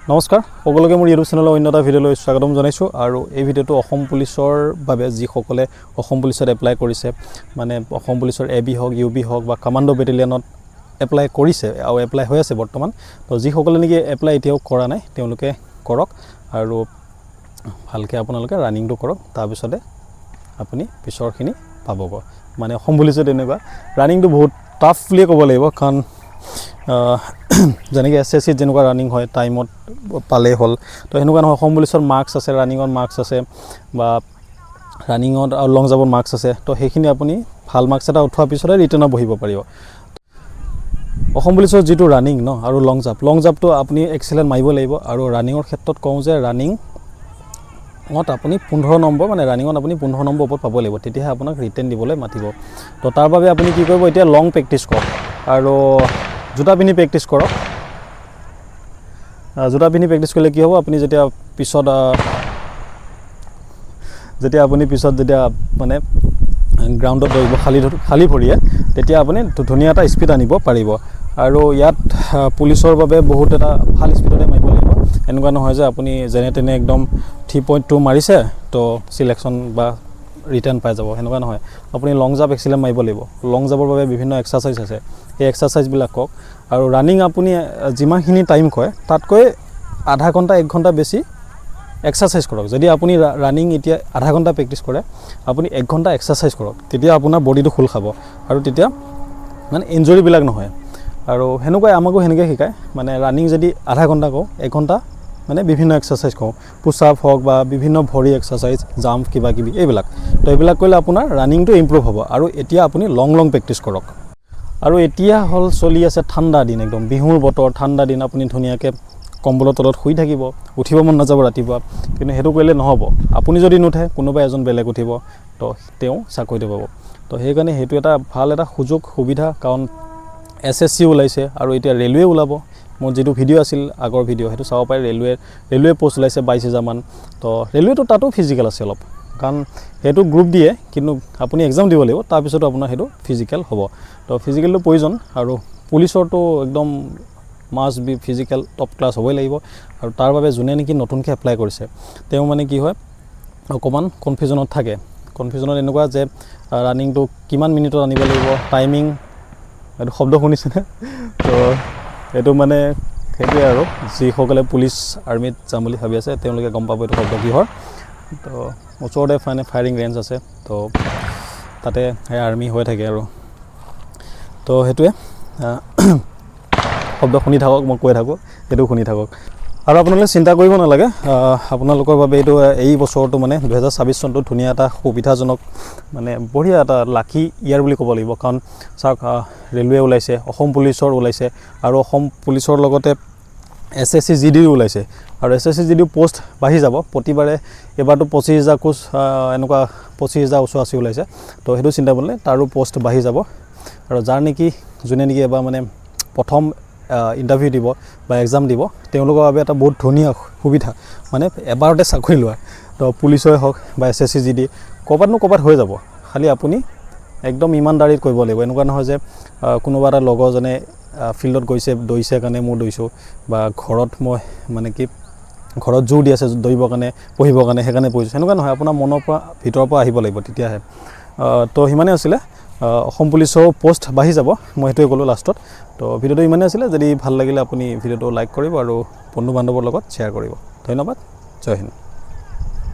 নমস্কাৰ সকলোকে মোৰ ইউটিউব চেনেলৰ অন্য এটা ভিডিঅ'লৈ স্বাগতম জনাইছোঁ আৰু এই ভিডিঅ'টো অসম পুলিচৰ বাবে যিসকলে অসম পুলিচত এপ্লাই কৰিছে মানে অসম পুলিচৰ এবি হওক ইউবি হওক বা কমাণ্ডো বেটেলিয়নত এপ্লাই কৰিছে আৰু এপ্লাই হৈ আছে বৰ্তমান তো যিসকলে নেকি এপ্লাই এতিয়াও কৰা নাই তেওঁলোকে কৰক আৰু ভালকৈ আপোনালোকে ৰানিংটো কৰক তাৰপিছতে আপুনি পিছৰখিনি পাবগৈ মানে অসম পুলিচত এনেকুৱা ৰানিংটো বহুত টাফ বুলিয়ে ক'ব লাগিব কাৰণ যেনেকৈ SSCত যেনেকুৱা ৰানিং হয় টাইমত পালেই হ'ল তো সেনেকুৱা নহয় অসম পুলিচৰ মাৰ্কছ আছে ৰানিঙত মাৰ্কছ আছে বা ৰানিঙত আৰু লং জাম্পত মাৰ্কছ আছে তো সেইখিনি আপুনি ভাল মাৰ্কছ এটা উঠোৱাৰ পিছতে ৰিটাৰ্ণত বহিব পাৰিব অসম পুলিচৰ যিটো ৰানিং ন আৰু লং জাম্পটো আপুনি এক্সেলেণ্ট মাৰিব লাগিব আৰু ৰানিঙৰ ক্ষেত্ৰত কওঁ যে ৰানিঙত আপুনি 15 নম্বৰ মানে ৰানিঙত আপুনি 15 নম্বৰ ওপৰত পাব লাগিব তেতিয়াহে আপোনাক ৰিটাৰ্ণ দিবলৈ মাতিব তো তাৰ বাবে আপুনি কি কৰিব এতিয়া লং প্ৰেক্টিছ কৰক আৰু জোতা পিন্ধি প্ৰেক্টিছ কৰক জোতা পিন্ধি প্ৰেক্টিছ কৰিলে কি হ'ব আপুনি যেতিয়া আপুনি পিছত মানে গ্ৰাউণ্ডত দৌৰিব খালী ভৰিয়ে তেতিয়া আপুনি ধুনীয়া এটা স্পীড আনিব পাৰিব আৰু ইয়াত পুলিচৰ বাবে বহুত এটা ভাল স্পীডতে মাৰিব লাগিব এনেকুৱা নহয় যে আপুনি যেনে তেনে একদম 3.2 মাৰিছে তো চিলেকশ্যন বা ৰিটাৰ্ণ পাই যাব সেনেকুৱা নহয় আপুনি লং জাম্প এক্সেলেণ্ট মাৰিব লাগিব লং জাম্পৰ বাবে বিভিন্ন এক্সাৰচাইজ আছে এই এক্সাৰচাইজবিলাক কৰক আৰু ৰানিং আপুনি যিমানখিনি টাইম কয় তাতকৈ আধা ঘণ্টা 1 ঘণ্টা বেছি এক্সাৰচাইজ কৰক যদি আপুনি ৰানিং এতিয়া আধা ঘণ্টা প্ৰেক্টিছ কৰে আপুনি 1 ঘণ্টা এক্সাৰচাইজ কৰক তেতিয়া আপোনাৰ বডিটো খোল খাব আৰু তেতিয়া মানে ইনজুৰিবিলাক নহয় আৰু সেনেকুৱাই আমাকো সেনেকৈ শিকায় মানে ৰানিং যদি আধা ঘণ্টা কওঁ 1 ঘণ্টা মানে বিভিন্ন এক্সাৰচাইজ কওঁ পুছ আপ হওক বা বিভিন্ন ভৰি এক্সাৰচাইজ জাম্প কিবা কিবি এইবিলাক তো এইবিলাক কৰিলে আপোনাৰ ৰানিংটো ইম্প্ৰুভ হ'ব আৰু এতিয়া আপুনি লং প্ৰেক্টিছ কৰক আৰু এতিয়া হ'ল চলি আছে ঠাণ্ডা দিন একদম বিহুৰ বতৰ ঠাণ্ডা দিন আপুনি ধুনীয়াকৈ কম্বলৰ তলত শুই থাকিব উঠিব মন নাযাব ৰাতিপুৱা কিন্তু সেইটো কৰিলে নহ'ব আপুনি যদি নুঠে কোনোবা এজন বেলেগ উঠিব তো তেওঁ চাকৰিটো পাব তো সেইকাৰণে সেইটো এটা ভাল এটা সুবিধা কাৰণ SSC ওলাইছে আৰু এতিয়া ৰেলৱে ওলাব মোৰ যিটো ভিডিঅ' আছিল আগৰ ভিডিঅ' সেইটো চাব পাৰে ৰেলৱে পোষ্ট ওলাইছে 22,000 মান তো ৰেলৱেটো তাতো ফিজিকেল আছে অলপ কাৰণ সেইটো গ্ৰুপ দিয়ে কিন্তু আপুনি এক্সাম দিব লাগিব তাৰপিছতো আপোনাৰ সেইটো ফিজিকেল হ'ব তো ফিজিকেলটো প্ৰয়োজন আৰু পুলিচৰটো একদম must B physical top class হ'বই লাগিব আৰু তাৰ বাবে যোনে নেকি নতুনকৈ এপ্লাই কৰিছে তেওঁ মানে কি হয় অকণমান কনফিউজনত থাকে কনফিউজনত এনেকুৱা যে ৰানিংটো কিমান মিনিটত আনিব লাগিব টাইমিং এইটো শব্দ শুনিছেনে তো এইটো মানে সেইটোৱে আৰু যিসকলে পুলিচ আৰ্মিত যাম বুলি ভাবি আছে তেওঁলোকে গম পাব এইটো শব্দ কিহৰ তো ওচৰতে ফায়াৰিং ৰেঞ্জ আছে তো তাতে সেই আৰ্মি হৈ থাকে আৰু তো সেইটোৱে শব্দ শুনি থাকক মই কৈ থাকোঁ সেইটো শুনি থাকক আৰু আপোনালোকে চিন্তা কৰিব নালাগে আপোনালোকৰ বাবে এই বছৰটো মানে 2026 চনটো ধুনীয়া এটা সুবিধাজনক মানে বঢ়িয়া এটা লাকি ইয়াৰ বুলি ক'ব লাগিব কাৰণ চাওক ৰেলৱে ওলাইছে অসম পুলিচৰ ওলাইছে আৰু অসম পুলিচৰ লগতে SSC GD ওলাইছে আৰু SSC GD পোষ্ট বাঢ়ি যাব প্ৰতিবাৰে এবাৰটো 25,000 কোচ এনেকুৱা 25,000 ওচৰা-ওচৰি ওলাইছে তো সেইটো চিন্তা কৰিলে তাৰো পোষ্ট বাঢ়ি যাব আৰু যাৰ নেকি যোনে নেকি এবাৰ মানে প্ৰথম ইণ্টাৰভিউ দিব বা এক্সাম দিব তেওঁলোকৰ বাবে এটা বহুত ধুনীয়া সুবিধা মানে এবাৰতে চাকৰি লোৱা তো পুলিচৰে হওক বা SSC GD ক'ৰবাত হৈ যাব খালি আপুনি একদম ইমানদাৰিত কৰিব লাগিব এনেকুৱা নহয় যে কোনোবা এটা লগৰজনে ফিল্ডত গৈছে দৌৰিছে কাৰণে মই দৌৰিছোঁ বা ঘৰত মই মানে কি ঘৰত জোৰ দি আছে দৌৰিবৰ কাৰণে পঢ়িবৰ কাৰণে সেইকাৰণে পঢ়িছোঁ সেনেকুৱা নহয় আপোনাৰ মনৰ পৰা ভিতৰৰ পৰা আহিব লাগিব তেতিয়াহে তো সিমানেই আছিলে অসম পুলিচৰ পোষ্ট বাঢ়ি যাব মই সেইটোৱে ক'লোঁ লাষ্টত তো ভিডিঅ'টো ইমানেই আছিলে যদি ভাল লাগিলে আপুনি ভিডিঅ'টো লাইক কৰিব আৰু বন্ধু বান্ধৱৰ লগত শ্বেয়াৰ কৰিব ধন্যবাদ জয় হিন্দ